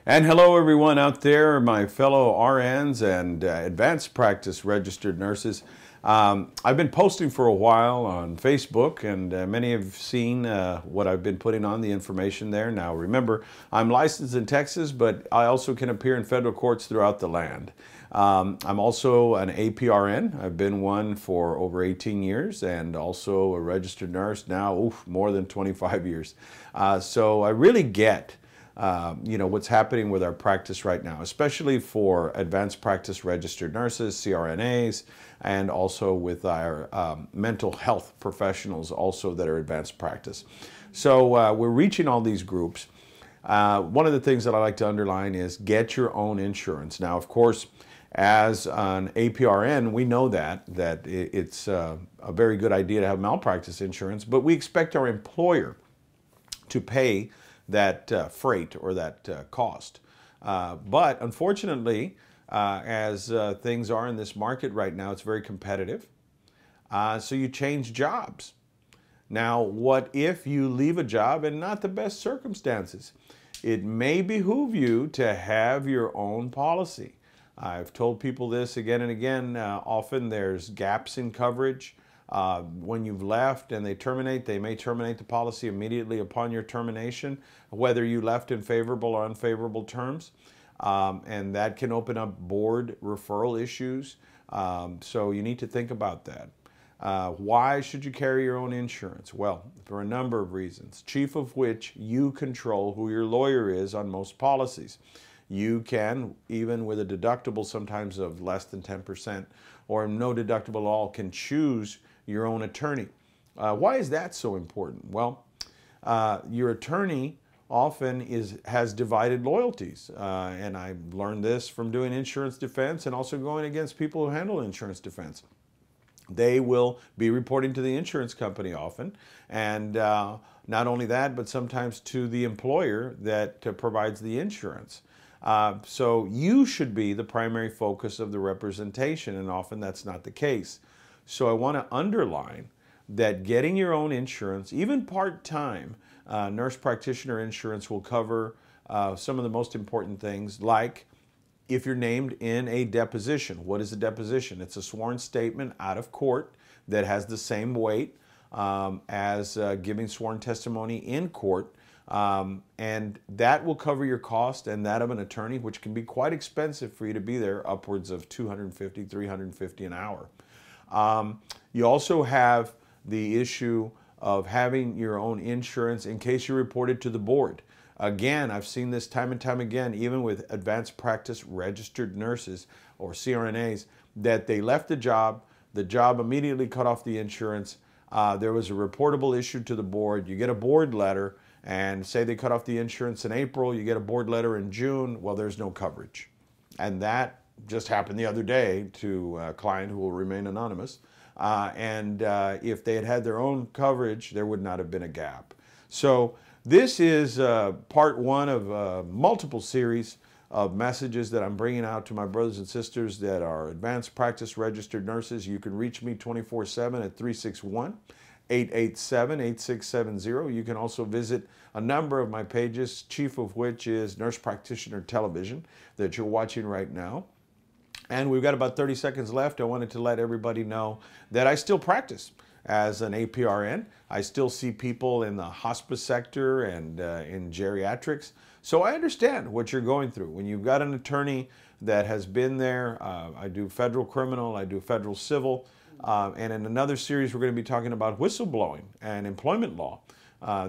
And hello everyone out there, my fellow RNs and advanced practice registered nurses. I've been posting for a while on Facebook, and many have seen what I've been putting on, the information there. Now remember, I'm licensed in Texas, but I also can appear in federal courts throughout the land. I'm also an APRN. I've been one for over 18 years and also a registered nurse now, more than 25 years. So I really get what's happening with our practice right now, especially for advanced practice registered nurses, CRNAs, and also with our mental health professionals also that are advanced practice. So we're reaching all these groups. One of the things that I like to underline is get your own insurance. Now, of course, as an APRN, we know that it's a very good idea to have malpractice insurance, but we expect our employer to pay that freight or that cost. But unfortunately, as things are in this market right now, it's very competitive. So you change jobs. Now, what if you leave a job in not the best circumstances? It may behoove you to have your own policy. I've told people this again and again. Often there's gaps in coverage. When you've left and they may terminate the policy immediately upon your termination, whether you left in favorable or unfavorable terms. And that can open up board referral issues. So you need to think about that. Why should you carry your own insurance? Well, for a number of reasons, chief of which you control who your lawyer is on most policies. You can, even with a deductible sometimes of less than 10% or no deductible at all, can choose your own attorney. Why is that so important? Well, your attorney often has divided loyalties. And I learned this from doing insurance defense and also going against people who handle insurance defense. They will be reporting to the insurance company often, and not only that, but sometimes to the employer that provides the insurance. So you should be the primary focus of the representation, and often that's not the case. So I want to underline that getting your own insurance, even part-time, nurse practitioner insurance will cover some of the most important things, like if you're named in a deposition. What is a deposition? It's a sworn statement out of court that has the same weight as giving sworn testimony in court. And that will cover your cost and that of an attorney, which can be quite expensive for you to be there, upwards of $250, $350 an hour. You also have the issue of having your own insurance in case you're reported to the board. Again, I've seen this time and time again, even with advanced practice registered nurses or CRNAs, that they left the job immediately cut off the insurance. There was a reportable issue to the board. You get a board letter, and say they cut off the insurance in April, you get a board letter in June, well, there's no coverage. And that just happened the other day to a client who will remain anonymous. If they had their own coverage, there would not have been a gap. So this is part one of multiple series of messages that I'm bringing out to my brothers and sisters that are advanced practice registered nurses. You can reach me 24/7 at 361-887-8670. You can also visit a number of my pages, chief of which is Nurse Practitioner Television that you're watching right now. And we've got about 30 seconds left. I wanted to let everybody know that I still practice as an APRN. I still see people in the hospice sector and in geriatrics. So I understand what you're going through. When you've got an attorney that has been there, I do federal criminal, I do federal civil, and in another series we're going to be talking about whistleblowing and employment law.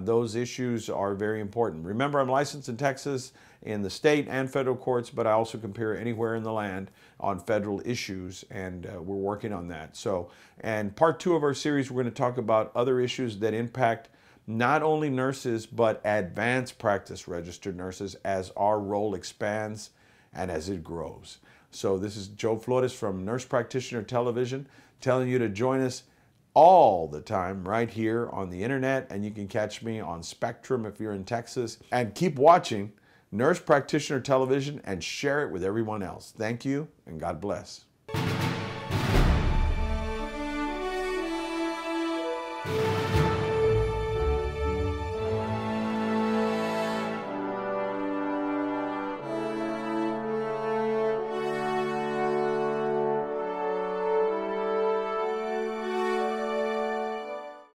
Those issues are very important. Remember, I'm licensed in Texas, in the state and federal courts, but I also compare anywhere in the land on federal issues, and we're working on that. So, and part two of our series, we're going to talk about other issues that impact not only nurses, but advanced practice registered nurses as our role expands and as it grows. So this is Joe Flores from Nurse Practitioner Television telling you to join us all the time right here on the internet, and you can catch me on Spectrum if you're in Texas. And keep watching Nurse Practitioner Television and share it with everyone else. Thank you, and God bless.